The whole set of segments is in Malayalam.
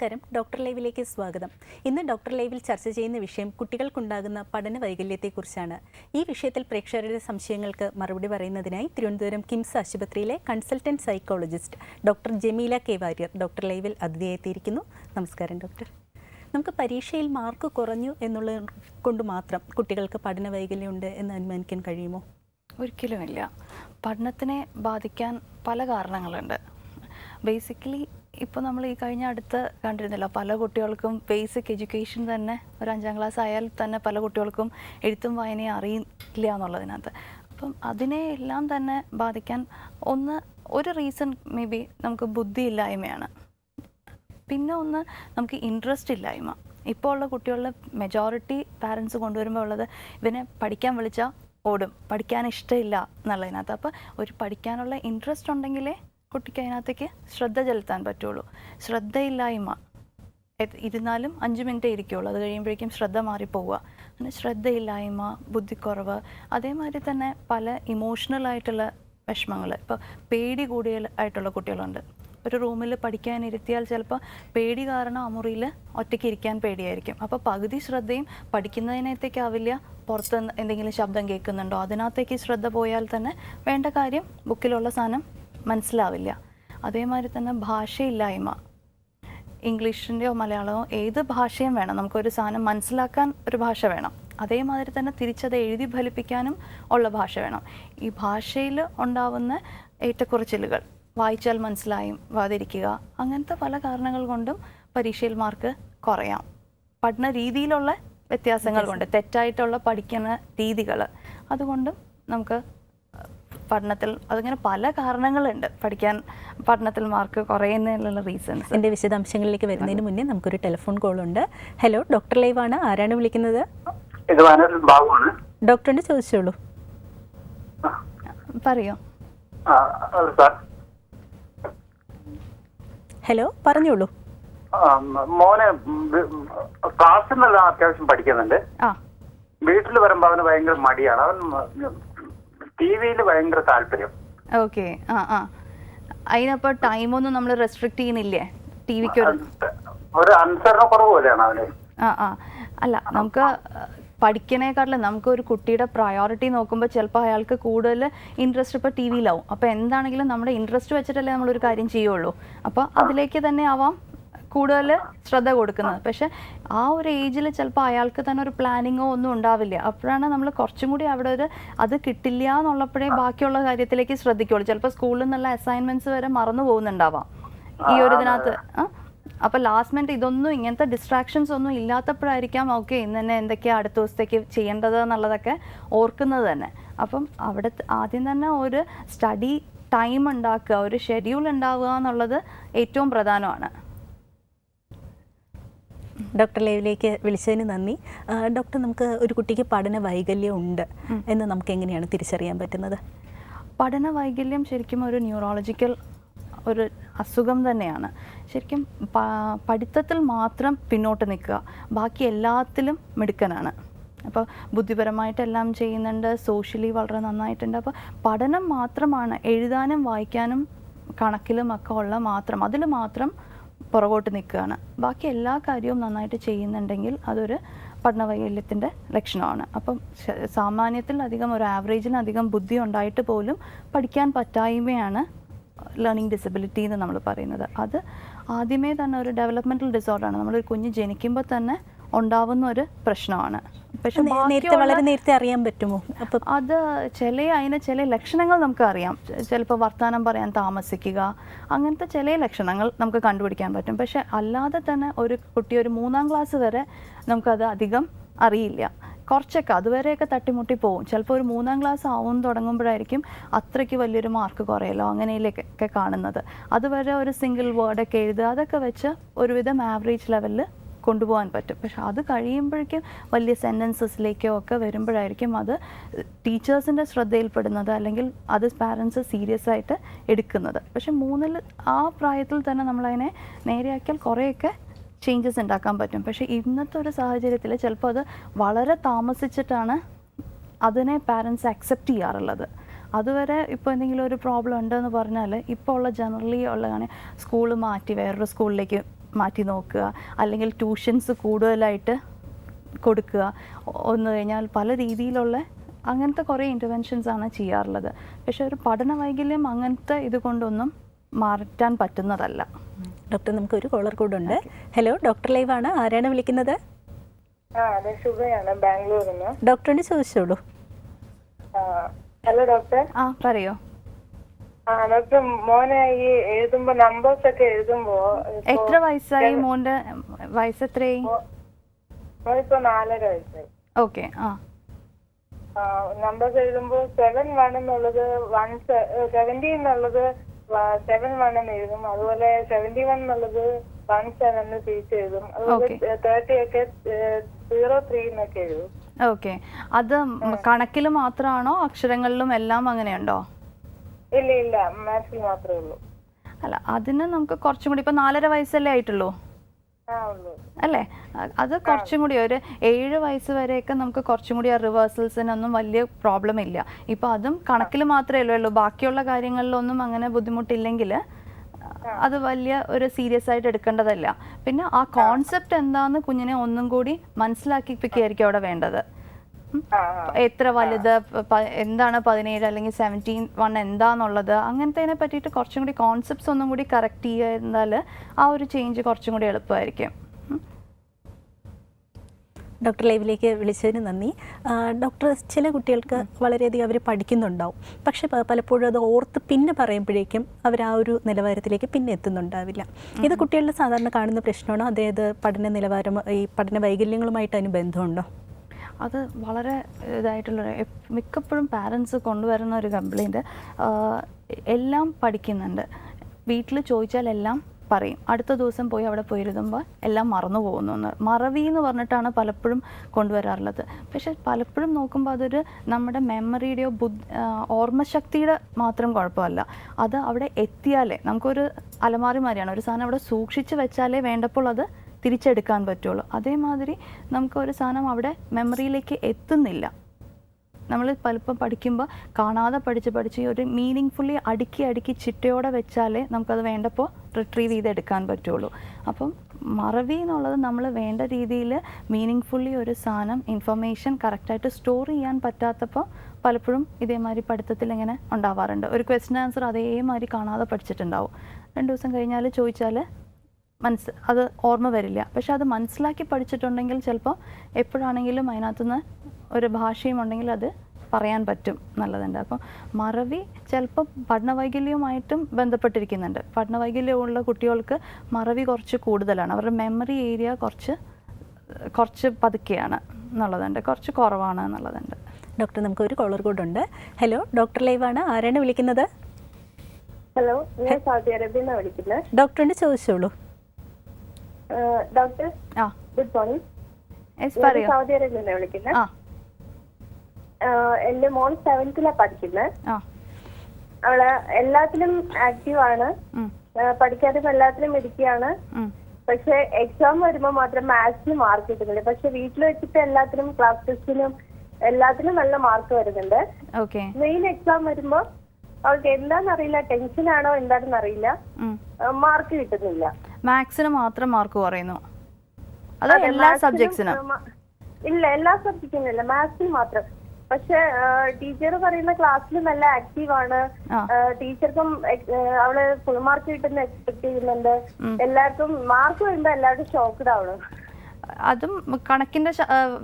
നമസ്കാരം, ഡോക്ടർ ലൈവിലേക്ക് സ്വാഗതം. ഇന്ന് ഡോക്ടർ ലൈവിൽ ചർച്ച ചെയ്യുന്ന വിഷയം കുട്ടികൾക്കുണ്ടാകുന്ന പഠന വൈകല്യത്തെക്കുറിച്ചാണ്. ഈ വിഷയത്തിൽ പ്രേക്ഷകരുടെ സംശയങ്ങൾക്ക് മറുപടി പറയുന്നതിനായി തിരുവനന്തപുരം കിംസ് ആശുപത്രിയിലെ consultant psychologist doctor Jameela K Warrier doctor ലൈവിൽ അതിഥിയായെത്തിയിരിക്കുന്നു. നമസ്കാരം ഡോക്ടർ. നമുക്ക് പരീക്ഷയിൽ മാർക്ക് കുറഞ്ഞു എന്നുള്ളത് കൊണ്ട് മാത്രം കുട്ടികൾക്ക് പഠന വൈകല്യമുണ്ട് എന്ന് അനുമാനിക്കാൻ കഴിയുമോ? ഒരിക്കലുമില്ല. പഠനത്തിനെ ബാധിക്കാൻ പല കാരണങ്ങളുണ്ട്. ബേസിക്കലി ഇപ്പോൾ നമ്മൾ ഈ കഴിഞ്ഞ അടുത്ത് കണ്ടിരുന്നില്ല, പല കുട്ടികൾക്കും ബേസിക് എഡ്യൂക്കേഷൻ തന്നെ ഒരു 5ാം ക്ലാസ് ആയാൽ തന്നെ പല കുട്ടികൾക്കും എഴുത്തും വായനയും അറിയില്ല എന്നുള്ളതിനകത്ത്. അപ്പം അതിനെ എല്ലാം തന്നെ ബാധിക്കാൻ ഒരു റീസൺ മേ ബി നമുക്ക് ബുദ്ധിയില്ലായ്മയാണ്. പിന്നെ നമുക്ക് ഇൻട്രസ്റ്റ് ഇല്ലായ്മ. ഇപ്പോൾ ഉള്ള കുട്ടികളുടെ മെജോറിറ്റി പാരൻസ് കൊണ്ടുവരുമ്പോൾ ഉള്ളത് ഇവനെ പഠിക്കാൻ വിളിച്ചാൽ ഓടും, പഠിക്കാൻ ഇഷ്ടമില്ല എന്നുള്ളതിനകത്ത്. അപ്പോൾ ഒരു പഠിക്കാനുള്ള ഇൻട്രസ്റ്റ് ഉണ്ടെങ്കിലേ കുട്ടിക്ക് അതിനകത്തേക്ക് ശ്രദ്ധ ചെലുത്താൻ പറ്റുള്ളൂ. ശ്രദ്ധയില്ലായ്മ, ഇരുന്നാലും 5 മിനിറ്റേ ഇരിക്കുകയുള്ളൂ, അത് കഴിയുമ്പോഴേക്കും ശ്രദ്ധ മാറിപ്പോവുക. അങ്ങനെ ശ്രദ്ധയില്ലായ്മ, ബുദ്ധിക്കുറവ്, അതേമാതിരി തന്നെ പല ഇമോഷണലായിട്ടുള്ള വിഷമങ്ങൾ. ഇപ്പോൾ പേടി കൂടുതലായിട്ടുള്ള കുട്ടികളുണ്ട്. ഒരു റൂമിൽ പഠിക്കാനിരുത്തിയാൽ ചിലപ്പോൾ പേടി കാരണം ആ മുറിയിൽ ഒറ്റയ്ക്ക് ഇരിക്കാൻ പേടിയായിരിക്കും. അപ്പോൾ പകുതി ശ്രദ്ധയും പഠിക്കുന്നതിനകത്തേക്കാവില്ല, പുറത്ത് എന്തെങ്കിലും ശബ്ദം കേൾക്കുന്നുണ്ടോ അതിനകത്തേക്ക് ശ്രദ്ധ പോയാൽ തന്നെ വേണ്ട കാര്യം ബുക്കിലുള്ള സാധനം മനസ്സിലാവില്ല. അതേമാതിരി തന്നെ ഭാഷയില്ലായ്മ, ഇംഗ്ലീഷിൻ്റെയോ മലയാളമോ ഏത് ഭാഷയും വേണം, നമുക്കൊരു സാധനം മനസ്സിലാക്കാൻ ഒരു ഭാഷ വേണം. അതേമാതിരി തന്നെ തിരിച്ചത് എഴുതി ഫലിപ്പിക്കാനും ഉള്ള ഭാഷ വേണം. ഈ ഭാഷയിൽ ഉണ്ടാവുന്ന ഏറ്റക്കുറച്ചിലുകൾ, വായിച്ചാൽ മനസ്സിലായും വാതിരിക്കുക, അങ്ങനത്തെ പല കാരണങ്ങൾ കൊണ്ടും പരീക്ഷയിൽ മാർക്ക് കുറയാം. പഠന രീതിയിലുള്ള വ്യത്യാസങ്ങൾ കൊണ്ട്, തെറ്റായിട്ടുള്ള പഠിക്കുന്ന രീതികൾ, അതുകൊണ്ടും നമുക്ക് പഠനത്തിൽ അതിങ്ങനെ പല കാരണങ്ങളുണ്ട് പഠനത്തിൽ മാർക്ക് കുറയുന്നതിനുള്ള റീസൺസ്. എൻ്റെ വിശദാംശങ്ങളിലേക്ക് വരുന്നതിന് മുന്നേ നമുക്കൊരു ടെലിഫോൺ കോൾ ഉണ്ട്. ഹലോ, ഡോക്ടർ ലൈവ് ആണ്. ആരാണ് വിളിക്കുന്നത്? ഡോക്ടറിന് ചോദിച്ചോളൂ. പറയോ. ഹലോ, പറഞ്ഞോളൂ. മോനെ ക്ലാസ്സിൽ നല്ല അത്യാവശ്യം പഠിക്കുന്നുണ്ട്. വീട്ടിൽ വരുമ്പോ അവന് ഭയങ്കര മടിയാണ്. അവൻ ടിവിയിൽ ഭയങ്കര താല്പര്യം. ഓക്കെ. അതിനപ്പോൾ ടൈമൊന്നും നമ്മൾ റെസ്ട്രിക്ട് ചെയ്യുന്നില്ലേ? ടിവിക്ക് ഒരു അനുസരണ കുറവ് പോലെയാണ് അവന്. അല്ല, നമുക്ക് പഠിക്കണേക്കാട്ടിലും നമുക്കൊരു കുട്ടിയുടെ പ്രയോറിറ്റി നോക്കുമ്പോൾ ചിലപ്പോൾ അയാൾക്ക് കൂടുതൽ ഇൻട്രസ്റ്റ് ഇപ്പോൾ ടി വിയിലാവും. അപ്പോൾ എന്താണെങ്കിലും നമ്മുടെ ഇൻട്രസ്റ്റ് വെച്ചിട്ടല്ലേ നമ്മളൊരു കാര്യം ചെയ്യുള്ളൂ. അപ്പോൾ അതിലേക്ക് തന്നെ ആവാം കൂടുതൽ ശ്രദ്ധ കൊടുക്കുന്നത്. പക്ഷെ ആ ഒരു ഏജിൽ ചിലപ്പോൾ അയാൾക്ക് തന്നെ ഒരു പ്ലാനിങ്ങോ ഒന്നും ഉണ്ടാവില്ല. അപ്പോഴാണ് നമ്മൾ കുറച്ചും കൂടി അവിടെ അത് കിട്ടില്ല എന്നുള്ളപ്പോഴേ ബാക്കിയുള്ള കാര്യത്തിലേക്ക് ശ്രദ്ധിക്കുള്ളൂ. ചിലപ്പോൾ സ്കൂളിൽ നിന്നുള്ള അസൈൻമെന്റ്സ് വരെ മറന്നു പോകുന്നുണ്ടാവാം ഈ ഒരു ഇതിനകത്ത്. അപ്പോൾ ലാസ്റ്റ് മിനിറ്റ് ഇങ്ങനത്തെ ഡിസ്ട്രാക്ഷൻസ് ഒന്നും ഇല്ലാത്തപ്പോഴായിരിക്കാം ഓക്കെ ഇന്ന് തന്നെ എന്തൊക്കെയാണ് അടുത്ത ദിവസത്തേക്ക് ചെയ്യേണ്ടത് എന്നുള്ളതൊക്കെ ഓർക്കുന്നത് തന്നെ. അപ്പം അവിടെ ആദ്യം തന്നെ ഒരു സ്റ്റഡി ടൈം ഉണ്ടാക്കുക, ഒരു ഷെഡ്യൂൾ ഉണ്ടാവുക എന്നുള്ളത് ഏറ്റവും പ്രധാനമാണ്. ഡോക്ടർ ലൈവിലേക്ക് വിളിച്ചതിന് നന്ദി. ഡോക്ടർ, നമുക്ക് ഒരു കുട്ടിക്ക് പഠന വൈകല്യം ഉണ്ട് എന്ന് നമുക്ക് എങ്ങനെയാണ് തിരിച്ചറിയാൻ പറ്റുന്നത്? പഠന വൈകല്യം ശരിക്കും ഒരു ന്യൂറോളജിക്കൽ ഒരു അസുഖം തന്നെയാണ്. ശരിക്കും പഠിത്തത്തിൽ മാത്രം പിന്നോട്ട് നിൽക്കുക, ബാക്കി എല്ലാത്തിലും മിടുക്കനാണ്. അപ്പോൾ ബുദ്ധിപരമായിട്ടെല്ലാം ചെയ്യുന്നുണ്ട്, സോഷ്യലി വളരെ നന്നായിട്ടുണ്ട്. അപ്പോൾ പഠനം മാത്രമാണ്, എഴുതാനും വായിക്കാനും കണക്കിലും ഒക്കെ ഉള്ള മാത്രം, അതിൽ മാത്രം പുറകോട്ട് നിൽക്കുകയാണ്. ബാക്കി എല്ലാ കാര്യവും നന്നായിട്ട് ചെയ്യുന്നുണ്ടെങ്കിൽ അതൊരു പഠനവൈകല്യത്തിൻ്റെ ലക്ഷണമാണ്. അപ്പം സാമാന്യത്തിൽ അധികം ഒരു ആവറേജിനധികം ബുദ്ധി ഉണ്ടായിട്ട് പോലും പഠിക്കാൻ പറ്റായ്മയാണ് ലേണിംഗ് ഡിസബിലിറ്റി എന്ന് നമ്മൾ പറയുന്നത്. അത് ആദ്യമേ തന്നെ ഒരു ഡെവലപ്മെൻറ്റൽ ഡിസോർഡറാണ്. നമ്മളൊരു കുഞ്ഞ് ജനിക്കുമ്പോൾ തന്നെ ഉണ്ടാവുന്ന ഒരു പ്രശ്നമാണ്. പക്ഷെ വളരെ നേരത്തെ അറിയാൻ പറ്റുമോ? അത് അതിന് ചില ലക്ഷണങ്ങൾ നമുക്ക് അറിയാം. ചിലപ്പോൾ വർത്തമാനം പറയാൻ താമസിക്കുക, അങ്ങനത്തെ ചില ലക്ഷണങ്ങൾ നമുക്ക് കണ്ടുപിടിക്കാൻ പറ്റും. പക്ഷെ അല്ലാതെ തന്നെ ഒരു കുട്ടി ഒരു 3ാം ക്ലാസ് വരെ നമുക്കത് അധികം അറിയില്ല. കുറച്ചൊക്കെ അതുവരെയൊക്കെ തട്ടിമുട്ടി പോവും. ചിലപ്പോൾ ഒരു 3ാം ക്ലാസ് ആവും തുടങ്ങുമ്പോഴായിരിക്കും അത്രയ്ക്ക് വലിയൊരു മാർക്ക് കുറയല്ലോ അങ്ങനെയൊക്കെ കാണുന്നത്. അതുവരെ ഒരു സിംഗിൾ വേർഡൊക്കെ എഴുതുക, അതൊക്കെ വെച്ച് ഒരുവിധം ആവറേജ് ലെവലിൽ കൊണ്ടുപോകാൻ പറ്റും. പക്ഷെ അത് കഴിയുമ്പോഴേക്കും വലിയ സെൻറ്റൻസസിലേക്കോ ഒക്കെ വരുമ്പോഴായിരിക്കും അത് ടീച്ചേഴ്സിൻ്റെ ശ്രദ്ധയിൽപ്പെടുന്നത്, അല്ലെങ്കിൽ അത് പാരൻസ് സീരിയസ് ആയിട്ട് എടുക്കുന്നത്. പക്ഷെ 3ൽ ആ പ്രായത്തിൽ തന്നെ നമ്മളതിനെ നേരെയാക്കിയാൽ കുറേയൊക്കെ ചേഞ്ചസ് ഉണ്ടാക്കാൻ പറ്റും. പക്ഷേ ഇന്നത്തെ ഒരു സാഹചര്യത്തിൽ ചിലപ്പോൾ അത് വളരെ താമസിച്ചിട്ടാണ് അതിനെ പാരൻസ് അക്സെപ്റ്റ് ചെയ്യാറുള്ളത്. അതുവരെ ഇപ്പോൾ എന്തെങ്കിലും ഒരു പ്രോബ്ലം ഉണ്ടെന്ന് പറഞ്ഞാൽ ഇപ്പോൾ ഉള്ള ജനറലി ഉള്ളതാണ് സ്കൂൾ മാറ്റി വേറൊരു സ്കൂളിലേക്ക് മാറ്റി നോക്കുക, അല്ലെങ്കിൽ ട്യൂഷൻസ് കൂടുതലായിട്ട് കൊടുക്കുക, ഒന്ന് കഴിഞ്ഞാൽ പല രീതിയിലുള്ള അങ്ങനത്തെ കുറേ ഇൻ്റർവെൻഷൻസാണ് ചെയ്യാറുള്ളത്. പക്ഷേ ഒരു പഠന വൈകല്യം അങ്ങനത്തെ ഇത് കൊണ്ടൊന്നും മാറ്റാൻ പറ്റുന്നതല്ല. ഡോക്ടർ, നമുക്കൊരു കോളർ കൂടെ ഉണ്ട്. ഹലോ, ഡോക്ടർ ലൈവ് ആണ്. ആരാണ് വിളിക്കുന്നത്? അതെ, ശുഭയാണ്, ബാംഗ്ലൂരിൽ നിന്ന്. ഡോക്ടറിന് ചോദിച്ചോളൂ. Hello doctor. പറയോ. ഡോക്ടർ, മോനെ ഈ എഴുതുമ്പോ നമ്പേഴ്സ് ഒക്കെ എഴുതുമ്പോ എത്ര വയസ്സായി? മോന്റെ വയസ്സ് എത്രയായി? മോനിപ്പോ 4.5 വയസ്സായി. ഓക്കെ. നമ്പേഴ്സ് എഴുതുമ്പോ 7-1 എന്നുള്ളത് 170 എന്നുള്ളത് 7-1 എന്ന് എഴുതും. അതുപോലെ 71 എന്നുള്ളത് 1-7 എന്ന് തിരിച്ചെഴുതും. അതുപോലെ 30 ഒക്കെ 0-3 എന്നൊക്കെ എഴുതും. ഓക്കെ. അത് കണക്കിൽ മാത്രമാണോ അക്ഷരങ്ങളിലും എല്ലാം അങ്ങനെയുണ്ടോ? ഇല്ല ഇല്ല, മാത്സിൽ മാത്രമേ ഉള്ളൂ. അല്ല, അതിന് നമുക്ക് കുറച്ചും കൂടി, ഇപ്പൊ 4.5 വയസ്സല്ലേ ആയിട്ടുള്ളൂ അല്ലേ? അത് കുറച്ചും കൂടി ഒരു 7 വയസ്സ് വരെയൊക്കെ നമുക്ക് കുറച്ചും കൂടി ആ റിവേഴ്സൽസിനൊന്നും വലിയ പ്രോബ്ലം ഇല്ല. ഇപ്പൊ അതും കണക്കിൽ മാത്രമേ ഉള്ളൂ, ബാക്കിയുള്ള കാര്യങ്ങളിലൊന്നും അങ്ങനെ ബുദ്ധിമുട്ടില്ലെങ്കിൽ അത് വലിയ ഒരു സീരിയസ് ആയിട്ട് എടുക്കേണ്ടതല്ല. പിന്നെ ആ കോൺസെപ്റ്റ് എന്താന്ന് കുഞ്ഞിനെ ഒന്നും കൂടി മനസ്സിലാക്കിപ്പിക്കുകയായിരിക്കും അവിടെ വേണ്ടത്. എത്ര വലുത്, എന്താണ് 17 അല്ലെങ്കിൽ 17-1 എന്താന്നുള്ളത്, അങ്ങനത്തെ പറ്റിയിട്ട് കുറച്ചും കൂടി കോൺസെപ്റ്റ്സ് ഒന്നും കൂടി കറക്റ്റ് ചെയ്താൽ ആ ഒരു ചേഞ്ച് കുറച്ചും കൂടി എളുപ്പമായിരിക്കും. ഡോക്ടർ ലൈവിലേക്ക് വിളിച്ചതിന് നന്ദി. ഡോക്ടർ, ചില കുട്ടികൾക്ക് വളരെയധികം അവർ പഠിക്കുന്നുണ്ടാവും, പക്ഷെ പലപ്പോഴും അത് ഓർത്ത് പിന്നെ പറയുമ്പോഴേക്കും അവർ ആ ഒരു നിലവാരത്തിലേക്ക് പിന്നെ എത്തുന്നുണ്ടാവില്ല. ഇത് കുട്ടികളുടെ സാധാരണ കാണുന്ന പ്രശ്നമാണോ? അതായത് പഠന നിലവാരം ഈ പഠന വൈകല്യങ്ങളുമായിട്ട് അതിന് ബന്ധമുണ്ടോ? അത് വളരെ ഇതായിട്ടുള്ള മിക്കപ്പോഴും പാരൻസ് കൊണ്ടുവരുന്ന ഒരു കംപ്ലയിൻറ്റ്, എല്ലാം പഠിക്കുന്നുണ്ട്, വീട്ടിൽ ചോദിച്ചാൽ എല്ലാം പറയും, അടുത്ത ദിവസം പോയി അവിടെ പോയിരുന്നുമ്പോൾ എല്ലാം മറന്നു പോകുന്നു എന്ന്. മറവി എന്ന് പറഞ്ഞിട്ടാണ് പലപ്പോഴും കൊണ്ടുവരാറുള്ളത്. പക്ഷേ പലപ്പോഴും നോക്കുമ്പോൾ അതൊരു നമ്മുടെ മെമ്മറിയുടെയോ ഓർമ്മശക്തിയുടെ മാത്രം കുഴപ്പമല്ല. അത് അവിടെ എത്തിയാലേ, നമുക്കൊരു അലമാരി മാതിരിയാണ്, ഒരു സാധനം അവിടെ സൂക്ഷിച്ച് വെച്ചാലേ വേണ്ടപ്പോൾ അത് തിരിച്ചെടുക്കാൻ പറ്റുള്ളൂ. അതേമാതിരി നമുക്കൊരു സാധനം അവിടെ മെമ്മറിയിലേക്ക് എത്തുന്നില്ല. നമ്മൾ പലപ്പം പഠിക്കുമ്പോൾ കാണാതെ പഠിച്ച് ഒരു മീനിങ് ഫുള്ളി അടുക്കി ചിട്ടയോടെ വെച്ചാലേ നമുക്കത് വേണ്ടപ്പോൾ റിട്രീവ് ചെയ്തെടുക്കാൻ പറ്റുള്ളൂ. അപ്പം മറവി എന്നുള്ളത് നമ്മൾ വേണ്ട രീതിയിൽ മീനിങ് ഫുള്ളി ഒരു സാധനം ഇൻഫർമേഷൻ കറക്റ്റായിട്ട് സ്റ്റോർ ചെയ്യാൻ പറ്റാത്തപ്പോൾ പലപ്പോഴും ഇതേമാതിരി പഠിത്തത്തിൽ ഇങ്ങനെ ഉണ്ടാവാറുണ്ട്. ഒരു ക്വസ്റ്റ്യൻ ആൻസർ അതേമാതിരി കാണാതെ പഠിച്ചിട്ടുണ്ടാവും, 2 ദിവസം കഴിഞ്ഞാൽ ചോദിച്ചാൽ അത് ഓർമ്മ വരില്ല. പക്ഷെ അത് മനസ്സിലാക്കി പഠിച്ചിട്ടുണ്ടെങ്കിൽ ചിലപ്പോൾ എപ്പോഴാണെങ്കിലും അതിനകത്തുനിന്ന് ഒരു ഭാഷയും ഉണ്ടെങ്കിൽ അത് പറയാൻ പറ്റും എന്നുള്ളതുണ്ട്. അപ്പം മറവി ചിലപ്പോൾ പഠനവൈകല്യവുമായിട്ടും ബന്ധപ്പെട്ടിരിക്കുന്നുണ്ട്. പഠനവൈകല്യമുള്ള കുട്ടികൾക്ക് മറവി കുറച്ച് കൂടുതലാണ്, അവരുടെ മെമ്മറി ഏരിയ കുറച്ച് പതുക്കെയാണ് എന്നുള്ളതുണ്ട്, കുറച്ച് കുറവാണ് എന്നുള്ളതുണ്ട്. ഡോക്ടർ, നമുക്ക് ഒരു കോളർ കൂടെ ഉണ്ട്. ഹലോ, ഡോക്ടർ ലൈവാണ്. ആരാണ് വിളിക്കുന്നത്? ഹലോ, ഞാൻ സൗദി അറേബ്യയിൽ നിന്നാണ് വിളിക്കുന്നത്. ഡോക്ടറിന് ചോദിച്ചോളൂ. Doctor, good morning. സൗദി അറേബ്യയിൽ നിന്നാണ് വിളിക്കുന്നത്. എന്റെ മോൾ 7th പഠിക്കുന്നത്. അവള് എല്ലാത്തിലും ആക്റ്റീവ് ആണ്, പഠിക്കാതെ എല്ലാത്തിലും ഇരിക്കുകയാണ്. പക്ഷെ എക്സാം വരുമ്പോ മാത്രം മാത്സിന് മാർക്ക് കിട്ടുന്നില്ല. പക്ഷെ വീട്ടിൽ വെച്ചിട്ട് എല്ലാത്തിനും ക്ലാസ് ടെസ്റ്റിനും എല്ലാത്തിനും നല്ല മാർക്ക് വരുന്നുണ്ട്. മെയിൻ എക്സാം വരുമ്പോ അവൾക്ക് എന്താണെന്നറിയില്ല, ടെൻഷനാണോ എന്താണെന്ന് അറിയില്ല, മാർക്ക് കിട്ടുന്നില്ല. മാത്സിന് മാത്രം മാർക്ക് കുറയുന്നു? എല്ലാ സബ്ജക്ട്സിനും? ഇല്ല, എല്ലാ സബ്ജക്റ്റിനും ഇല്ല, മാത്സിന് മാത്രം. പക്ഷെ ടീച്ചർ പറയുന്ന ക്ലാസ്സിൽ നല്ല ആക്റ്റീവ് ആണ്, ടീച്ചർക്കും അവള് ഫുൾ മാർക്ക് കിട്ടുന്ന എക്സ്പെക്ട് ചെയ്യുന്നുണ്ട്. എല്ലാവർക്കും മാർക്ക് വരുമ്പോ എല്ലാവരും ഷോക്ക്ഡ് ആവണം. അതും കണക്കിന്റെ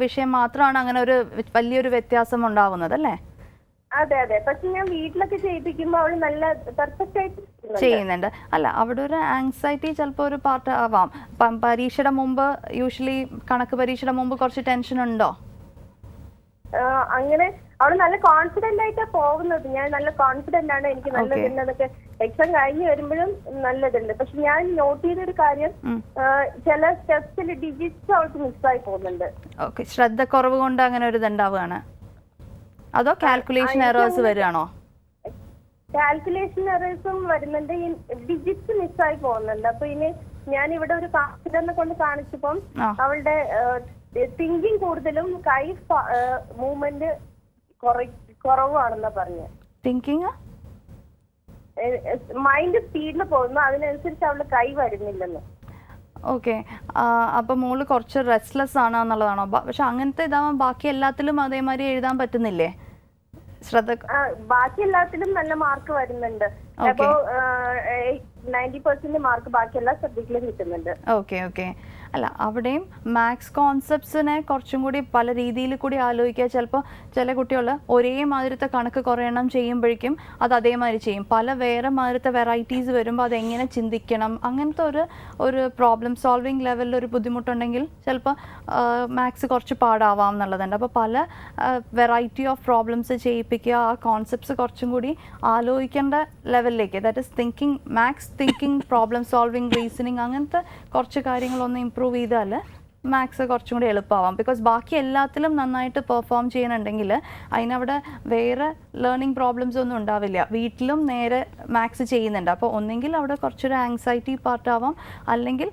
വിഷയം മാത്രമാണ് അങ്ങനെ ഒരു വലിയൊരു വ്യത്യാസം ഉണ്ടാവുന്നത് അല്ലേ? അതെ അതെ. പക്ഷെ ഞാൻ വീട്ടിലൊക്കെ ചെയ്യിപ്പിക്കുമ്പോ അവള് നല്ല പെർഫെക്റ്റ് ആയിട്ട് ചെയ്യുന്നുണ്ട്. അല്ല, അവിടെ ഒരു ആങ്സൈറ്റി ചിലപ്പോൾ ഒരു പാർട്ട് ആവാം. പരീക്ഷയുടെ മുമ്പ് യൂഷ്വലി കണക്ക് പരീക്ഷയുടെ മുമ്പ് കുറച്ച് ടെൻഷൻ ഉണ്ടോ? അങ്ങനെ അവള് നല്ല കോൺഫിഡന്റ് ആയിട്ടാണ് പോകുന്നത്. ഞാൻ നല്ല കോൺഫിഡന്റ് ആണ്, എനിക്ക് നല്ലതുണ്ടെന്നൊക്കെ എക്സാം കഴിഞ്ഞ് വരുമ്പോഴും നല്ലതുണ്ട്. പക്ഷെ ഞാൻ നോട്ട് ചെയ്തൊരു കാര്യം, ചില സ്റ്റെപ്സിൽ ഡിജിറ്റ്സ് അവൾക്ക് മിസ്സായി പോകുന്നുണ്ട്. ശ്രദ്ധക്കുറവ് കൊണ്ട് അങ്ങനെ ഒരു ഇതുണ്ടാവുകയാണ് അതോ കാൽക്കുലേഷൻ എറേഴ്സ് വരികയാണോ? കാൽക്കുലേഷൻ എറേഴ്സും വരുന്നുണ്ട്, ഈ ഡിജിറ്റ്സ് മിസ്സായി പോകുന്നുണ്ട്. അപ്പൊ ഇനി ഞാൻ ഇവിടെ ഒരു കാണിനെ കൊണ്ട് കാണിച്ചപ്പം അവളുടെ തിങ്കിങ് കൂടുതലും കൈ മൂവ്മെന്റ് കുറവാണെന്നാ പറഞ്ഞത്. തിങ്കിങ് മൈൻഡ് സ്പീഡിൽ പോകുന്നു, അതിനനുസരിച്ച് അവളുടെ കൈ വരുന്നില്ലെന്ന്. ഓക്കെ. അപ്പോൾ മോള് കുറച്ച് റെസ്റ്റ്ലെസ് ആണ് എന്നുള്ളതാണോ? പക്ഷെ അങ്ങനത്തെ ഇതാവാൻ ബാക്കി എല്ലാത്തിലും അതേമാതിരി എഴുതാൻ പറ്റുന്നില്ലേ? ശ്രദ്ധ ബാക്കി എല്ലാത്തിലും നല്ല മാർക്ക് വരുന്നുണ്ട്. അപ്പോ 90% മാർക്ക് ബാക്കി എല്ലാ സബ്ജക്റ്റിലും കിട്ടുന്നുണ്ട്. Okay okay. അല്ല, അവിടെയും മാത്സ് കോൺസെപ്റ്റ്സിനെ കുറച്ചും കൂടി പല രീതിയിൽ കൂടി ആലോചിക്കുക. ചിലപ്പോൾ ചില കുട്ടികൾ ഒരേ മാതിരത്തെ കണക്ക് കുറേ എണ്ണം ചെയ്യുമ്പോഴേക്കും അത് അതേമാതിരി ചെയ്യും. പല വേറെ മാതിരത്തെ വെറൈറ്റീസ് വരുമ്പോൾ അതെങ്ങനെ ചിന്തിക്കണം, അങ്ങനത്തെ ഒരു പ്രോബ്ലം സോൾവിങ് ലെവലിൽ ഒരു ബുദ്ധിമുട്ടുണ്ടെങ്കിൽ ചിലപ്പോൾ മാത്സ് കുറച്ച് പാടാവാം എന്നുള്ളതുണ്ട്. അപ്പോൾ പല വെറൈറ്റി ഓഫ് പ്രോബ്ലംസ് ചെയ്യിപ്പിക്കുക, ആ കോൺസെപ്റ്റ്സ് കുറച്ചും കൂടി ആലോചിക്കേണ്ട ലെവലിലേക്ക്, that is thinking, maths thinking, problem solving, reasoning, അങ്ങനത്തെ കുറച്ച് കാര്യങ്ങളൊന്ന് ഇമ്പ്രൂവ് ചെയ്താൽ മാത്സ് കുറച്ചും കൂടി എളുപ്പമാവാം. ബിക്കോസ് ബാക്കി എല്ലാത്തിലും നന്നായിട്ട് പെർഫോം ചെയ്യുന്നുണ്ടെങ്കിൽ അതിനവിടെ വേറെ ലേണിംഗ് പ്രോബ്ലംസ് ഒന്നും ഉണ്ടാവില്ല. വീട്ടിലും നേരെ മാത്സ് ചെയ്യുന്നുണ്ട്. അപ്പോൾ ഒന്നെങ്കിൽ അവിടെ കുറച്ചൊരു ആങ്സൈറ്റി പാർട്ടാവാം, അല്ലെങ്കിൽ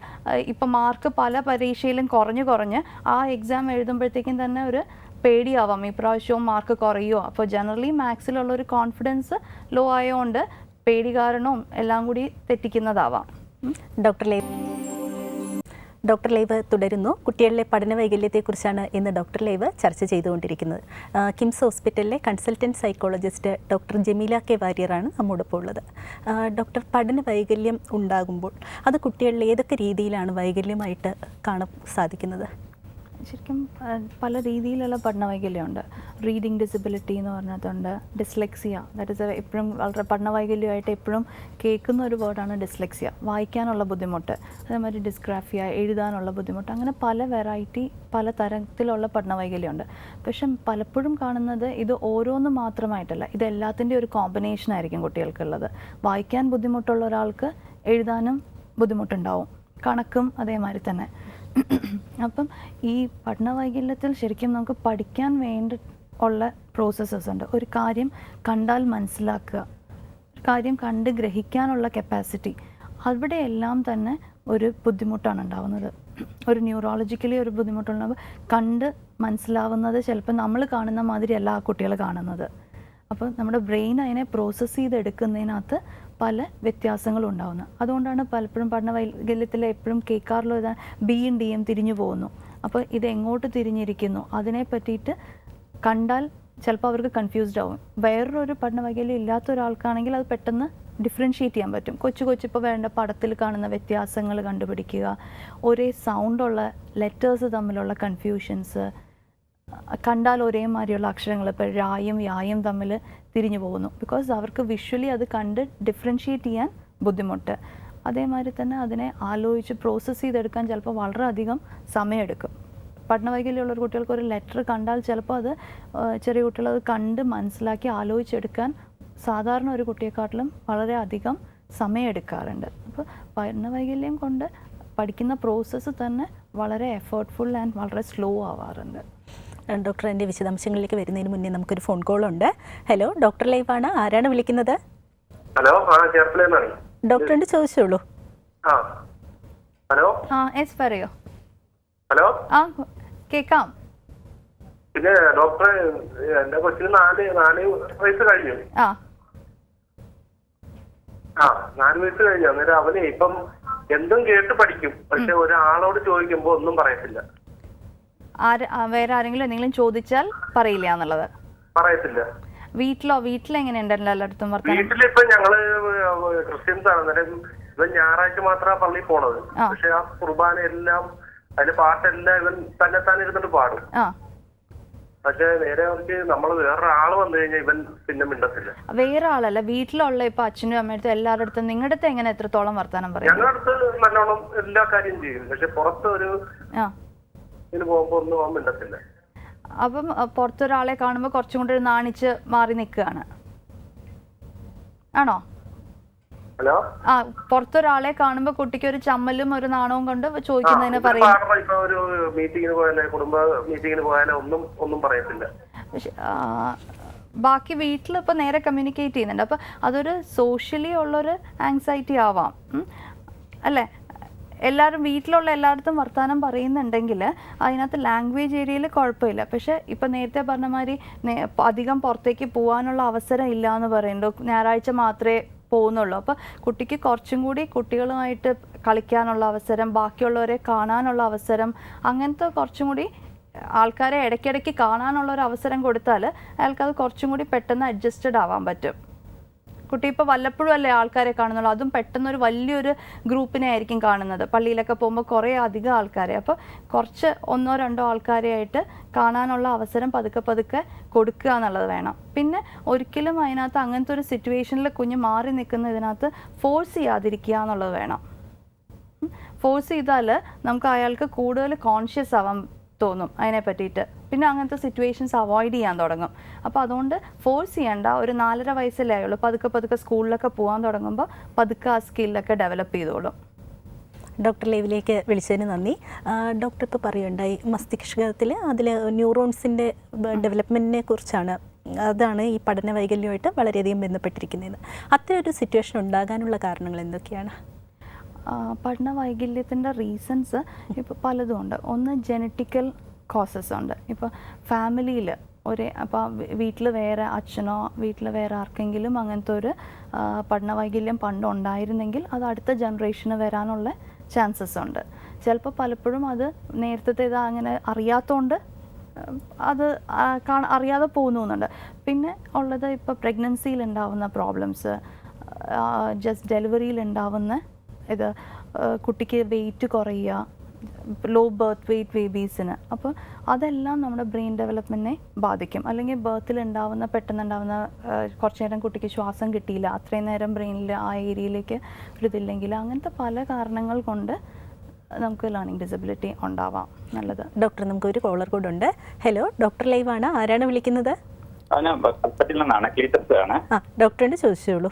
ഇപ്പം മാർക്ക് പല പരീക്ഷയിലും കുറഞ്ഞ് ആ എക്സാം എഴുതുമ്പോഴത്തേക്കും തന്നെ ഒരു പേടിയാവാം, ഈ പ്രാവശ്യവും മാർക്ക് കുറയുമോ. അപ്പോൾ ജനറലി മാത്സിലുള്ളൊരു കോൺഫിഡൻസ് ലോ ആയതുകൊണ്ട് പേടി കാരണവും എല്ലാം കൂടി തെറ്റിക്കുന്നതാവാം. ഡോക്ടർ ലൈവ് തുടരുന്നു. കുട്ടികളിലെ പഠന വൈകല്യത്തെക്കുറിച്ചാണ് ഇന്ന് ഡോക്ടർ ലൈവ് ചർച്ച ചെയ്തുകൊണ്ടിരിക്കുന്നത്. കിംസ് ഹോസ്പിറ്റലിലെ consultant psychologist doctor Jameela K വാര്യറാണ് നമ്മോടൊപ്പം ഉള്ളത്. ഡോക്ടർ, പഠന വൈകല്യം ഉണ്ടാകുമ്പോൾ അത് കുട്ടികളിൽ ഏതൊക്കെ രീതിയിലാണ് വൈകല്യമായിട്ട് കാണാൻ സാധിക്കുന്നത്? ശരിക്കും പല രീതിയിലുള്ള പഠന വൈകല്യമുണ്ട്. റീഡിങ് ഡിസബിലിറ്റി എന്ന് പറഞ്ഞതുണ്ട്, ഡിസ്ലെക്സിയ, ദാറ്റ് ഇസ് എപ്പോഴും വളരെ പഠന വൈകല്യമായിട്ട് എപ്പോഴും കേൾക്കുന്ന ഒരു വേർഡാണ് ഡിസ്ലെക്സിയ. വായിക്കാനുള്ള ബുദ്ധിമുട്ട്, അതേമാതിരി ഡിസ്ഗ്രാഫിയ, എഴുതാനുള്ള ബുദ്ധിമുട്ട്, അങ്ങനെ പല വെറൈറ്റി പല തരത്തിലുള്ള പഠന വൈകല്യമുണ്ട്. പക്ഷെ പലപ്പോഴും കാണുന്നത് ഇത് ഓരോന്ന് മാത്രമായിട്ടല്ല, ഇത് എല്ലാത്തിൻ്റെ ഒരു കോമ്പിനേഷൻ ആയിരിക്കും കുട്ടികൾക്കുള്ളത്. വായിക്കാൻ ബുദ്ധിമുട്ടുള്ള ഒരാൾക്ക് എഴുതാനും ബുദ്ധിമുട്ടുണ്ടാവും, കണക്കും അതേമാതിരി തന്നെ. അപ്പം ഈ പഠന വൈകല്യത്തിൽ ശരിക്കും നമുക്ക് പഠിക്കാൻ വേണ്ടി ഉള്ള പ്രോസസ്സസ് ഉണ്ട്. ഒരു കാര്യം കണ്ടാൽ മനസ്സിലാക്കുക, ഒരു കാര്യം കണ്ട് ഗ്രഹിക്കാനുള്ള കപ്പാസിറ്റി, അവിടെയെല്ലാം തന്നെ ഒരു ബുദ്ധിമുട്ടാണ് ഉണ്ടാവുന്നത്. ഒരു ന്യൂറോളജിക്കലി ഒരു ബുദ്ധിമുട്ടുണ്ടാകുമ്പോൾ കണ്ട് മനസ്സിലാവുന്നത് ചിലപ്പോൾ നമ്മൾ കാണുന്ന മാതിരിയല്ല ആ കുട്ടികൾ കാണുന്നത്. അപ്പോൾ നമ്മുടെ ബ്രെയിൻ അതിനെ പ്രോസസ്സ് ചെയ്തെടുക്കുന്നതിനകത്ത് പല വ്യത്യാസങ്ങളും ഉണ്ടാകുന്നത്. അതുകൊണ്ടാണ് പലപ്പോഴും പഠന വൈകല്യത്തിൽ എപ്പോഴും കേൾക്കാറുള്ള ഇതാണ് ബിയും ഡിയും തിരിഞ്ഞു പോകുന്നു. അപ്പോൾ ഇത് എങ്ങോട്ട് തിരിഞ്ഞിരിക്കുന്നു അതിനെ പറ്റിയിട്ട് കണ്ടാൽ ചിലപ്പോൾ അവർക്ക് കൺഫ്യൂസ്ഡ് ആവും. വേറൊരു പഠന വൈകല്യം ഇല്ലാത്ത ഒരാൾക്കാണെങ്കിൽ അത് പെട്ടെന്ന് ഡിഫറൻഷ്യേറ്റ് ചെയ്യാൻ പറ്റും. കൊച്ചിപ്പോൾ വേണ്ട പടത്തിൽ കാണുന്ന വ്യത്യാസങ്ങൾ കണ്ടുപിടിക്കുക, ഒരേ സൗണ്ടുള്ള ലെറ്റേഴ്സ് തമ്മിലുള്ള കൺഫ്യൂഷൻസ്, കണ്ടാൽ ഒരേമാതിരിയുള്ള അക്ഷരങ്ങൾ ഇപ്പോൾ രായും യായും തമ്മിൽ തിരിഞ്ഞു പോകുന്നു. ബിക്കോസ് അവർക്ക് വിഷ്വലി അത് കണ്ട് ഡിഫറൻഷ്യേറ്റ് ചെയ്യാൻ ബുദ്ധിമുട്ട്. അതേമാതിരി തന്നെ അതിനെ ആലോചിച്ച് പ്രോസസ്സ് ചെയ്തെടുക്കാൻ ചിലപ്പോൾ വളരെയധികം സമയമെടുക്കും. പഠന വൈകല്യമുള്ള കുട്ടികൾക്ക് ഒരു ലെറ്റർ കണ്ടാൽ ചിലപ്പോൾ അത് ചെറിയ കുട്ടികളത് കണ്ട് മനസ്സിലാക്കി ആലോചിച്ചെടുക്കാൻ സാധാരണ ഒരു കുട്ടിയെക്കാട്ടിലും വളരെ അധികം സമയമെടുക്കാറുണ്ട്. അപ്പോൾ പഠന വൈകല്യം കൊണ്ട് പഠിക്കുന്ന പ്രോസസ്സ് തന്നെ വളരെ എഫേർട്ട്ഫുൾ ആൻഡ് വളരെ സ്ലോ ആവാറുണ്ട്. ഡോക്ടർ, എൻ്റെ വിശദാംശങ്ങളിലേക്ക് വരുന്നതിന് മുന്നേ നമുക്കൊരു ഫോൺ കോൾ ഉണ്ട്. ഹലോ, ഡോക്ടർ ലൈവാണ്. ആരാണ് വിളിക്കുന്നത്? ഹലോ, ഡോക്ടറിന്റെ ചോദിച്ചോളൂ. ഹലോ, എസ് പറയോ. ഹലോ, കേൾക്കാം. പിന്നെ ഡോക്ടർ, എന്റെ കൊച്ചിന് 4 വയസ്സ് കഴിഞ്ഞു. 4 വയസ്സ് കഴിഞ്ഞു. അന്നേരം അവന് ഇപ്പം എന്തും കേട്ട് പഠിക്കും, പക്ഷെ ഒരാളോട് ചോദിക്കുമ്പോ ഒന്നും പറയത്തില്ല. വേറെ ആരെങ്കിലും എന്തെങ്കിലും ചോദിച്ചാൽ പറയില്ല എന്നുള്ളത്? പറയത്തില്ല. വീട്ടിലെങ്ങനെയുണ്ട് എല്ലായിടത്തും? വീട്ടിലിപ്പൊ ഞങ്ങള് ക്രിസ്ത്യൻസ് ആണ്. അന്നേരം ഇവൻ ഞായറാഴ്ച മാത്രമാണ് പള്ളിയിൽ പോണത്. പക്ഷെ ആ കുർബാന എല്ലാം അതിന്റെ പാട്ടെല്ലാം ഇവൻ തന്നെ ഇരുന്നിട്ട് പാടും. പക്ഷെ നേരെ നമ്മള് വേറൊരാള് വന്നു കഴിഞ്ഞാൽ ഇവൻ പിന്നെ മിണ്ടത്തില്ല. വേറെ ആളല്ല, വീട്ടിലുള്ള ഇപ്പൊ അച്ഛനും അമ്മയടുത്തും എല്ലാവരുടെ അടുത്തും നിങ്ങളുടെ അടുത്ത് എങ്ങനെ എത്രത്തോളം വർത്താനം പറയും? ഞങ്ങളുടെ അടുത്ത് നല്ലോണം എല്ലാ കാര്യം ചെയ്യും. പക്ഷെ പുറത്ത് ഒരു പോകുമ്പോ ഒന്നും അവൻ മിണ്ടത്തില്ല. അപ്പം പുറത്തൊരാളെ കാണുമ്പോ കുറച്ചും കൂടി നാണിച്ച് മാറി നിൽക്കുകയാണ് ആണോ? ഹലോ, പുറത്തൊരാളെ കാണുമ്പോ കുട്ടിക്ക് ഒരു ചമ്മലും ഒരു നാണവും കൊണ്ട് ചോദിക്കുന്നതിന് പറയും. ഒരു മീറ്റിങ്ങിന് പോയാലോ കുടുംബ മീറ്റിങ്ങിന് പോയാലോ ഒന്നും പറയത്തില്ല. ബാക്കി വീട്ടിലിപ്പോൾ നേരെ കമ്മ്യൂണിക്കേറ്റ് ചെയ്യുന്നുണ്ട്. അപ്പോൾ അതൊരു സോഷ്യലി ഉള്ളൊരു ആങ്സൈറ്റി ആവാം അല്ലേ? എല്ലാവരും വീട്ടിലുള്ള എല്ലായിടത്തും വർത്തമാനം പറയുന്നുണ്ടെങ്കിൽ അതിനകത്ത് ലാംഗ്വേജ് ഏരിയയിൽ കുഴപ്പമില്ല. പക്ഷേ ഇപ്പം നേരത്തെ പറഞ്ഞ മാതിരി അധികം പുറത്തേക്ക് പോകാനുള്ള അവസരം ഇല്ല എന്ന് പറയുന്നുണ്ട്. ഞായറാഴ്ച മാത്രമേ പോകുന്നുള്ളൂ. അപ്പോൾ കുട്ടിക്ക് കുറച്ചും കൂടി കുട്ടികളുമായിട്ട് കളിക്കാനുള്ള അവസരം, ബാക്കിയുള്ളവരെ കാണാനുള്ള അവസരം, അങ്ങനത്തെ കുറച്ചും കൂടി ആൾക്കാരെ ഇടയ്ക്കിടയ്ക്ക് കാണാനുള്ള ഒരു അവസരം കൊടുത്താൽ അയാൾക്കത് കുറച്ചും കൂടി പെട്ടെന്ന് അഡ്ജസ്റ്റഡ് ആവാൻ പറ്റും. കുട്ടി ഇപ്പോൾ വല്ലപ്പോഴും അല്ലേ ആൾക്കാരെ കാണുന്നുള്ളൂ, അതും പെട്ടെന്നൊരു വലിയൊരു ഗ്രൂപ്പിനെ ആയിരിക്കും കാണുന്നത്. പള്ളിയിലൊക്കെ പോകുമ്പോൾ കുറേ അധികം ആൾക്കാരെ, അപ്പോൾ കുറച്ച് 1-2 ആൾക്കാരെ ആയിട്ട് കാണാനുള്ള അവസരം പതുക്കെ പതുക്കെ കൊടുക്കുക എന്നുള്ളത് വേണം. പിന്നെ ഒരിക്കലും അതിനകത്ത് അങ്ങനത്തെ ഒരു സിറ്റുവേഷനിൽ കുഞ്ഞ് മാറി നിൽക്കുന്ന ഇതിനകത്ത് ഫോഴ്സ് ചെയ്യാതിരിക്കുക എന്നുള്ളത് വേണം. ഫോഴ്സ് ചെയ്താൽ നമുക്ക് അയാൾക്ക് കൂടുതൽ കോൺഷ്യസ് ആവാൻ തോന്നും അതിനെ പറ്റിയിട്ട്. പിന്നെ അങ്ങനത്തെ സിറ്റുവേഷൻസ് അവോയ്ഡ് ചെയ്യാൻ തുടങ്ങും. അപ്പോൾ അതുകൊണ്ട് ഫോഴ്സ് ചെയ്യേണ്ട. ഒരു 4.5 വയസ്സല്ലേ ആയുള്ളൂ, പതുക്കെ പതുക്കെ സ്കൂളിലൊക്കെ പോകാൻ തുടങ്ങുമ്പോൾ പതുക്കെ ആ സ്കില്ലൊക്കെ ഡെവലപ്പ് ചെയ്തോളും. ഡോക്ടർ ലൈവിലേക്ക് വിളിച്ചതിന് നന്ദി. ഡോക്ടർ ഇപ്പോൾ പറയുണ്ടായി മസ്തിഷ്കത്തിൽ അതിൽ ന്യൂറോൺസിൻ്റെ ഡെവലപ്മെൻറ്റിനെ കുറിച്ചാണ്, അതാണ് ഈ പഠന വൈകല്യമായിട്ട് വളരെയധികം ബന്ധപ്പെട്ടിരിക്കുന്നത്. അത്തരമൊരു സിറ്റുവേഷൻ ഉണ്ടാകാനുള്ള കാരണങ്ങൾ എന്തൊക്കെയാണ്? പഠന വൈകല്യത്തിൻ്റെ റീസൺസ് ഇപ്പോൾ പലതും ഉണ്ട്. ഒന്ന് ജനറ്റിക്കൽ കോസസ് ഉണ്ട്. ഇപ്പോൾ ഫാമിലിയിൽ അപ്പോൾ വീട്ടിൽ വേറെ അച്ഛനോ വീട്ടിൽ വേറെ ആർക്കെങ്കിലും അങ്ങനത്തെ ഒരു പഠന വൈകല്യം പണ്ട് ഉണ്ടായിരുന്നെങ്കിൽ അത് അടുത്ത ജനറേഷന് വരാനുള്ള ചാൻസസ് ഉണ്ട്. ചിലപ്പോൾ പലപ്പോഴും അത് നേരത്തെ ഇത് അങ്ങനെ അറിയാത്തതുകൊണ്ട് അത് അറിയാതെ പോകുന്നുണ്ട്. പിന്നെ ഉള്ളത് ഇപ്പോൾ പ്രഗ്നൻസിയിൽ ഉണ്ടാവുന്ന പ്രോബ്ലംസ്, ജസ്റ്റ് ഡെലിവറിയിൽ ഉണ്ടാവുന്ന ഇത്, കുട്ടിക്ക് വെയിറ്റ് കുറയുക, ലോ ബർത്ത് വെയിറ്റ് ബേബീസിന്. അപ്പോൾ അതെല്ലാം നമ്മുടെ ബ്രെയിൻ ഡെവലപ്മെൻറ്റിനെ ബാധിക്കും. അല്ലെങ്കിൽ ബർത്തിലുണ്ടാവുന്ന പെട്ടെന്നുണ്ടാവുന്ന കുറച്ച് നേരം കുട്ടിക്ക് ശ്വാസം കിട്ടിയില്ല, അത്രയും നേരം ബ്രെയിനിൽ ആ ഏരിയയിലേക്ക് ഒരു ഇതില്ലെങ്കിൽ, അങ്ങനത്തെ പല കാരണങ്ങൾ കൊണ്ട് നമുക്ക് ലേണിംഗ് ഡിസബിലിറ്റി ഉണ്ടാവാം. നല്ലത്. ഡോക്ടർ, നമുക്കൊരു കോളർ കൂടെ ഉണ്ട്. ഹലോ, ഡോക്ടർ ലൈവാണ്. ആരാണ് വിളിക്കുന്നത്? ഡോക്ടറിന്റെ ചോദിച്ചോളൂ.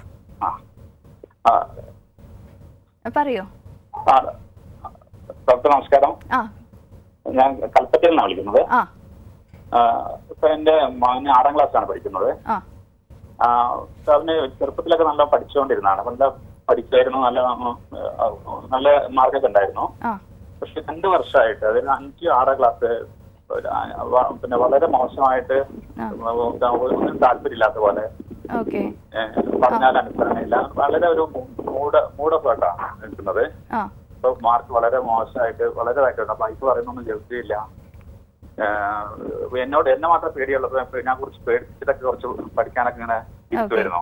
പറയോ. ഡോക്ടർ നമസ്കാരം. ഞാൻ കൽപ്പറ്റയിൽ നിന്നാണ് വിളിക്കുന്നത്. ഇപ്പൊ എന്റെ മകന് 6ാം ക്ലാസ്സിലാണ് പഠിക്കുന്നത്. അവന് ചെറുപ്പത്തിലൊക്കെ നല്ല പഠിച്ചുകൊണ്ടിരുന്നതാണ്, നല്ല പഠിച്ചായിരുന്നു, നല്ല മാർക്കൊക്കെ ഉണ്ടായിരുന്നു. പക്ഷെ 2 വർഷമായിട്ട്, അതായത് 5-6 ക്ലാസ് പിന്നെ വളരെ മോശമായിട്ട് ഒന്നും താല്പര്യമില്ലാത്ത പോലെ, പറഞ്ഞാൽ അനുസരണയില്ല, വളരെ ഒരു മൂഡ് ഓഫ് ആയിട്ടാണ് നിൽക്കുന്നത്. ഇപ്പൊ മാർക്ക് വളരെ മോശമായിട്ട് വളരെ ഇതായിട്ടുണ്ട്. അപ്പൊ ഇത് പറയുന്നൊന്നും കേൾക്കുകയില്ല. എന്നെ മാത്രം പേടിയുള്ളപ്പോ ഞാൻ കുറച്ച് പേടിച്ചിട്ടൊക്കെ കുറച്ച് പഠിക്കാനൊക്കെ ഇങ്ങനെ ഇരിക്കുമായിരുന്നു.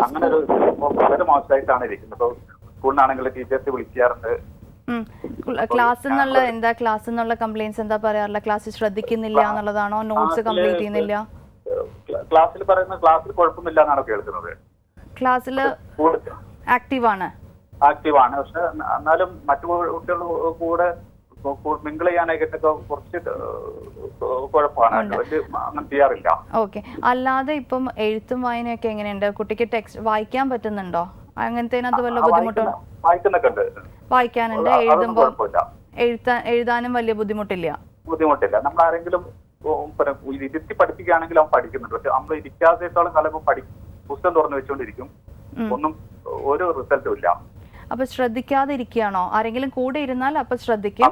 അങ്ങനെ ഒരു വളരെ മോശമായിട്ടാണ് ഇരിക്കുന്നത്. ഇപ്പൊ സ്കൂളിനാണെങ്കിൽ ടീച്ചേഴ്സ് വിളിക്കാറുണ്ട്. ക്ലാസ് എന്നുള്ള കംപ്ലൈന്റ്സ് എന്താ പറയാറില്ല? ക്ലാസ്സിൽ ശ്രദ്ധിക്കുന്നില്ല എന്നുള്ളതാണോ? നോട്ട്സ് കംപ്ലീറ്റ് ചെയ്യുന്നില്ല? ക്ലാസ്സിൽ കുഴപ്പമില്ല എന്നാണ് കേൾക്കുന്നത്. ക്ലാസ്സിൽ ആക്റ്റീവാണ്, പക്ഷെ എന്നാലും മറ്റു കുട്ടികൾ കൂടെ മിങ്കിൾ ചെയ്യാനായിട്ടൊക്കെ കുറച്ച് കുഴപ്പമാണ്, അങ്ങനെ ചെയ്യാറില്ല. ഓക്കെ. അല്ലാതെ ഇപ്പം എഴുത്തും വായനയൊക്കെ എങ്ങനെയുണ്ട്? കുട്ടിക്ക് ടെക്സ്റ്റ് വായിക്കാൻ പറ്റുന്നുണ്ടോ? അങ്ങനത്തേനകത്ത് വല്ല ബുദ്ധിമുട്ടോ? വായിക്കാനുണ്ട്. എഴുതാനും വലിയ ബുദ്ധിമുട്ടില്ല. നമ്മൾ ആരെങ്കിലും ഇരുത്തി പഠിപ്പിക്കുകയാണെങ്കിൽ അവൻ പഠിക്കുന്നുണ്ട്. പക്ഷെ നമ്മൾ ഇരിക്കാത്തത്തോളം കാലം പുസ്തകം തുറന്നു വെച്ചുകൊണ്ടിരിക്കും, ഒന്നും ഒരു റിസൾട്ടും ഇല്ല. അപ്പൊ ശ്രദ്ധിക്കാതെ ഇരിക്കുകയാണോ? ആരെങ്കിലും കൂടെ ഇരുന്നാൽ അപ്പൊ ശ്രദ്ധിക്കും,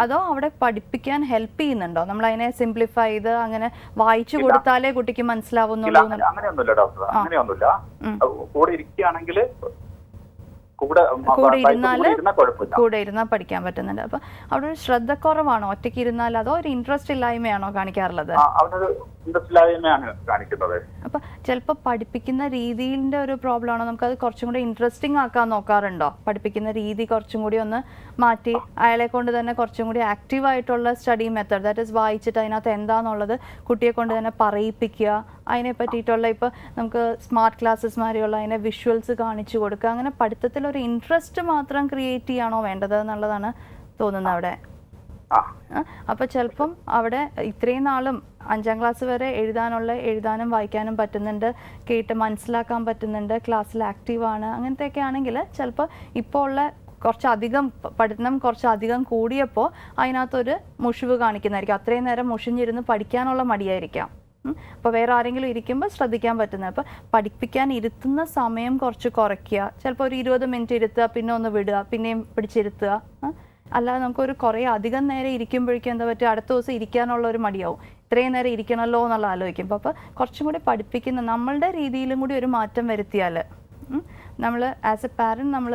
അതോ അവിടെ പഠിപ്പിക്കാൻ ഹെൽപ്പ് ചെയ്യുന്നുണ്ടോ? നമ്മൾ അതിനെ സിംപ്ലിഫൈ ചെയ്ത് അങ്ങനെ വായിച്ചു കൊടുത്താലേ കുട്ടിക്ക് മനസ്സിലാവുന്നുള്ളൂ? അങ്ങനെയൊന്നുമില്ല ഡോക്ടർ, അങ്ങനെയൊന്നുമില്ല. കൂടെ ഇരിക്കുകയാണെങ്കിൽ കൂടെ ഇരുന്നാൽ പഠിക്കാൻ പറ്റുന്നുണ്ട്. അപ്പൊ അവിടെ ഒരു ശ്രദ്ധക്കുറവാണോ ഒറ്റയ്ക്ക് ഇരുന്നാൽ, അതോ ഒരു ഇൻട്രസ്റ്റ് ഇല്ലായ്മയാണോ കാണിക്കാറുള്ളത്? അപ്പൊ ചിലപ്പോ പഠിപ്പിക്കുന്ന രീതിന്റെ ഒരു പ്രോബ്ലം ആണോ? നമുക്കത് കുറച്ചും കൂടി ഇൻട്രസ്റ്റിംഗ് ആക്കാൻ നോക്കാറുണ്ടോ? പഠിപ്പിക്കുന്ന രീതി കുറച്ചും കൂടി ഒന്ന് മാറ്റി അയാളെ കൊണ്ട് തന്നെ കുറച്ചും കൂടി ആക്റ്റീവ് ആയിട്ടുള്ള സ്റ്റഡി മെത്തേഡ്, ദാറ്റ് ഈസ് വായിച്ചിട്ട് അതിനകത്ത് എന്താണെന്നുള്ളത് കുട്ടിയെ കൊണ്ട് തന്നെ പറയിപ്പിക്കുക. അതിനെ പറ്റിയിട്ടുള്ള ഇപ്പോൾ നമുക്ക് സ്മാർട്ട് ക്ലാസ്സസ് മാതിരിയുള്ള അതിനെ വിഷ്വൽസ് കാണിച്ചു കൊടുക്കുക. അങ്ങനെ പഠിത്തത്തിൽ ഒരു ഇൻട്രസ്റ്റ് മാത്രം ക്രിയേറ്റ് ചെയ്യാണോ വേണ്ടത് എന്നുള്ളതാണ് തോന്നുന്നത് അവിടെ. അപ്പോൾ ചിലപ്പം അവിടെ ഇത്രയും നാളും 5ാം ക്ലാസ് വരെ എഴുതാനും വായിക്കാനും പറ്റുന്നുണ്ട്, കേട്ട് മനസ്സിലാക്കാൻ പറ്റുന്നുണ്ട്, ക്ലാസ്സിൽ ആക്റ്റീവാണ്, അങ്ങനത്തെയൊക്കെ ആണെങ്കിൽ ചിലപ്പോൾ ഇപ്പോൾ ഉള്ള പഠനം കുറച്ചധികം കൂടിയപ്പോൾ അതിനകത്തൊരു മുഷിവ് കാണിക്കുന്നതായിരിക്കും. അത്രയും നേരം മുഷിഞ്ഞിരുന്ന് പഠിക്കാനുള്ള മടിയായിരിക്കാം. അപ്പോൾ വേറെ ആരെങ്കിലും ഇരിക്കുമ്പോൾ ശ്രദ്ധിക്കാൻ പറ്റുന്നത്. അപ്പോൾ പഠിപ്പിക്കാൻ ഇരുത്തുന്ന സമയം കുറച്ച് കുറയ്ക്കുക. ചിലപ്പോൾ ഒരു 20 മിനിറ്റ് ഇരുത്തുക, പിന്നെ ഒന്ന് വിടുക, പിന്നെയും പിടിച്ചിരുത്തുക. അല്ലാതെ നമുക്കൊരു കുറേ അധികം നേരം ഇരിക്കുമ്പോഴേക്കും എന്താ പറ്റുക, അടുത്ത ദിവസം ഇരിക്കാനുള്ള ഒരു മടിയാവും. ഇത്രയും നേരം ഇരിക്കണമല്ലോ എന്നുള്ള ആലോചിക്കും. അപ്പോൾ കുറച്ചും കൂടി പഠിപ്പിക്കുന്ന നമ്മളുടെ രീതിയിലും കൂടി ഒരു മാറ്റം വരുത്തിയാൽ, നമ്മൾ ആസ് എ പാരൻറ്റ് നമ്മൾ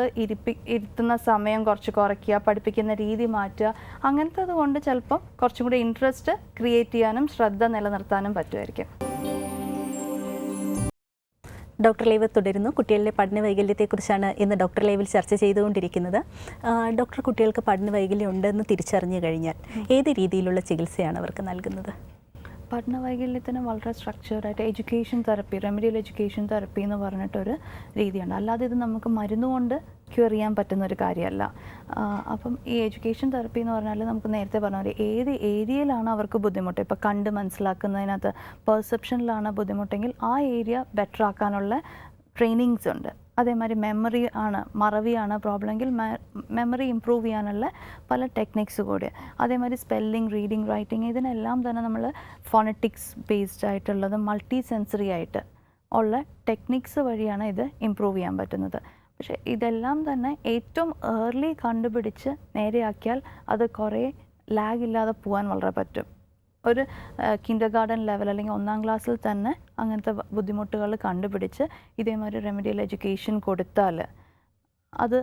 ഇരുത്തുന്ന സമയം കുറച്ച് കുറയ്ക്കുക, പഠിപ്പിക്കുന്ന രീതി മാറ്റുക, അങ്ങനത്തത് കൊണ്ട് ചിലപ്പം കുറച്ചും കൂടി ഇൻട്രസ്റ്റ് ക്രിയേറ്റ് ചെയ്യാനും ശ്രദ്ധ നിലനിർത്താനും പറ്റുമായിരിക്കും. ഡോക്ടർ ലൈവ് തുടരുന്നു. കുട്ടികളിലെ പഠന വൈകല്യത്തെക്കുറിച്ചാണ് ഇന്ന് ഡോക്ടർ ലൈവിൽ ചർച്ച ചെയ്തുകൊണ്ടിരിക്കുന്നത്. ഡോക്ടർ, കുട്ടികൾക്ക് പഠന വൈകല്യം ഉണ്ടെന്ന് തിരിച്ചറിഞ്ഞു കഴിഞ്ഞാൽ ഏത് രീതിയിലുള്ള ചികിത്സയാണ് അവർക്ക് നൽകുന്നത്? പഠന വൈകല്യത്തിന് വളരെ സ്ട്രക്ചേർഡായിട്ട് education therapy, remedial education therapy എന്ന് പറഞ്ഞിട്ടൊരു രീതിയുണ്ട്. അല്ലാതെ ഇത് നമുക്ക് മരുന്നുകൊണ്ട് ക്യൂർ ചെയ്യാൻ പറ്റുന്ന ഒരു കാര്യമല്ല. അപ്പം ഈ എഡ്യൂക്കേഷൻ തെറപ്പി എന്ന് പറഞ്ഞാൽ നമുക്ക് നേരത്തെ പറഞ്ഞ പോലെ ഏത് ഏരിയയിലാണ് അവർക്ക് ബുദ്ധിമുട്ട്, ഇപ്പോൾ കണ്ട് മനസ്സിലാക്കുന്നതിനകത്ത് പെർസെപ്ഷനിലാണ് ബുദ്ധിമുട്ടെങ്കിൽ ആ ഏരിയ ബെറ്റർ ആക്കാനുള്ള ട്രെയിനിങ്സ് ഉണ്ട്. അതേമാതിരി മെമ്മറി ആണ്, മറവിയാണ് പ്രോബ്ലമെങ്കിൽ മെമ്മറി ഇമ്പ്രൂവ് ചെയ്യാനുള്ള പല ടെക്നിക്സ് കൂടി. അതേമാതിരി സ്പെല്ലിംഗ്, റീഡിങ്, റൈറ്റിംഗ്, ഇതിനെല്ലാം തന്നെ നമ്മൾ ഫോണറ്റിക്സ് ബേസ്ഡ് ആയിട്ടുള്ളത് മൾട്ടി സെൻസറി ആയിട്ട് ഉള്ള ടെക്നിക്സ് വഴിയാണ് ഇത് ഇമ്പ്രൂവ് ചെയ്യാൻ പറ്റുന്നത്. പക്ഷേ ഇതെല്ലാം തന്നെ ഏറ്റവും ഏർലി കണ്ടുപിടിച്ച് നേരെയാക്കിയാൽ അത് കുറേ ലാഗ് ഇല്ലാതെ പോകാൻ വളരെ പറ്റും. ഒരു കിൻഡർ ഗാർഡൻ ലെവൽ അല്ലെങ്കിൽ 1ാം ക്ലാസ്സിൽ തന്നെ അങ്ങനത്തെ ബുദ്ധിമുട്ടുകൾ കണ്ടുപിടിച്ച് ഇതേമാതിരി റെമഡിയൽ എഡ്യൂക്കേഷൻ കൊടുത്താൽ അത്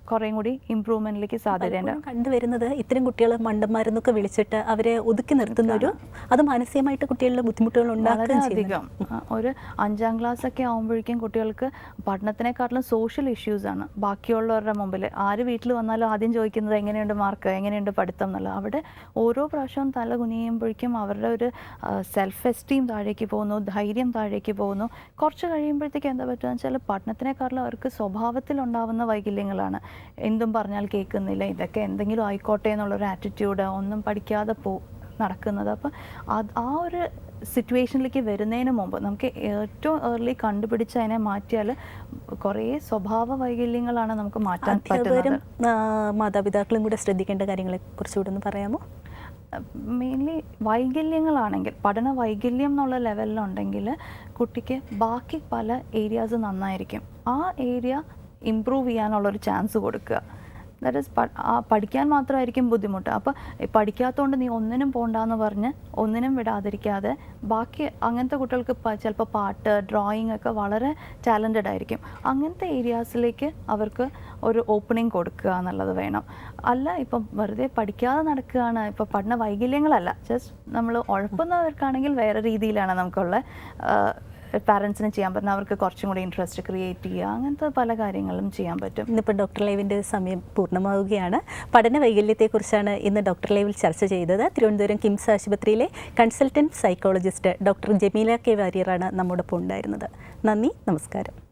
കുറേയും കൂടി ഇമ്പ്രൂവ്മെന്റിലേക്ക് സാധ്യതയുണ്ട്. കണ്ടുവരുന്നത് ഇത്തരം കുട്ടികൾ മണ്ടന്മാരെന്നൊക്കെ വിളിച്ചിട്ട് അവരെ ഒതുക്കി നിർത്തുന്ന അത് മാനസികമായിട്ട് കുട്ടികളുടെ ബുദ്ധിമുട്ടുകൾ വളരെയധികം. ഒരു 5ാം ക്ലാസ് ഒക്കെ ആകുമ്പോഴേക്കും കുട്ടികൾക്ക് പഠനത്തിനെക്കാട്ടിലും സോഷ്യൽ ഇഷ്യൂസ് ആണ്. ബാക്കിയുള്ളവരുടെ മുമ്പിൽ ആര് വീട്ടിൽ വന്നാലും ആദ്യം ചോദിക്കുന്നത് എങ്ങനെയുണ്ട് മാർക്ക്, എങ്ങനെയുണ്ട് പഠിത്തം എന്നുള്ളത്. അവിടെ ഓരോ പ്രാവശ്യവും തല കുനിയുമ്പോഴേക്കും അവരുടെ ഒരു സെൽഫ് എസ്റ്റീം താഴേക്ക് പോകുന്നു, ധൈര്യം താഴേക്ക് പോകുന്നു. കുറച്ച് കഴിയുമ്പോഴത്തേക്കും എന്താ പറ്റുക വെച്ചാൽ പഠനത്തിനെക്കാട്ടിലും അവർക്ക് സ്വഭാവത്തിലുണ്ടാവുന്ന വൈകല്യങ്ങളാണ്. എന്തും പറഞ്ഞാൽ കേൾക്കുന്നില്ല, ഇതൊക്കെ എന്തെങ്കിലും ആയിക്കോട്ടെ എന്നുള്ളൊരു ആറ്റിറ്റ്യൂഡ്, ഒന്നും പഠിക്കാതെ നടക്കുന്നത്. അപ്പം ആ ഒരു സിറ്റുവേഷനിലേക്ക് വരുന്നതിന് മുമ്പ് നമുക്ക് ഏറ്റവും ഏർലി കണ്ടുപിടിച്ച് അതിനെ മാറ്റിയാൽ കുറേ സ്വഭാവ വൈകല്യങ്ങളാണ് നമുക്ക് മാറ്റാൻ പറ്റുന്നത്. മാതാപിതാക്കളും കൂടെ ശ്രദ്ധിക്കേണ്ട കാര്യങ്ങളെ കുറിച്ചുകൂടെ ഒന്ന് പറയാമോ? മെയിൻലി വൈകല്യങ്ങളാണെങ്കിൽ, പഠന വൈകല്യം എന്നുള്ള ലെവലിലുണ്ടെങ്കിൽ കുട്ടിക്ക് ബാക്കി പല ഏരിയാസ് നന്നായിരിക്കും. ആ ഏരിയ ഇമ്പ്രൂവ് ചെയ്യാനുള്ളൊരു ചാൻസ് കൊടുക്കുക. ദാറ്റ് ഈസ് പഠിക്കാൻ മാത്രമായിരിക്കും ബുദ്ധിമുട്ട്. അപ്പോൾ പഠിക്കാത്തതുകൊണ്ട് നീ ഒന്നിനും പോകണ്ടെന്ന് പറഞ്ഞ് ഒന്നിനും വിടാതിരിക്കാതെ ബാക്കി അങ്ങനത്തെ കുട്ടികൾക്ക് ചിലപ്പോൾ പാട്ട്, ഡ്രോയിങ് ഒക്കെ വളരെ ടാലൻറ്റഡ് ആയിരിക്കും. അങ്ങനത്തെ ഏരിയാസിലേക്ക് അവർക്ക് ഒരു ഓപ്പണിംഗ് കൊടുക്കുക എന്നുള്ളത് വേണം. അല്ല ഇപ്പം വെറുതെ പഠിക്കാതെ നടക്കുകയാണ്, ഇപ്പോൾ പഠന വൈകല്യങ്ങളല്ല, ജസ്റ്റ് നമ്മൾ ഉഴപ്പുന്നവർക്കാണെങ്കിൽ വേറെ രീതിയിലാണ് നമുക്കുള്ള പാരൻസിന് ചെയ്യാൻ പറ്റുന്ന, അവർക്ക് കുറച്ചും കൂടി ഇൻട്രസ്റ്റ് ക്രിയേറ്റ് ചെയ്യുക, അങ്ങനത്തെ പല കാര്യങ്ങളും ചെയ്യാൻ പറ്റും. ഇന്നിപ്പോൾ ഡോക്ടർ ലൈവിൻ്റെ സമയം പൂർണ്ണമാവുകയാണ്. പഠന വൈകല്യത്തെക്കുറിച്ചാണ് ഇന്ന് ഡോക്ടർ ലൈവിൽ ചർച്ച ചെയ്തത്. തിരുവനന്തപുരം കിംസ് ആശുപത്രിയിലെ consultant psychologist doctor Jameela K വാര്യറാണ് നമ്മോടൊപ്പം ഉണ്ടായിരുന്നത്. നന്ദി, നമസ്കാരം.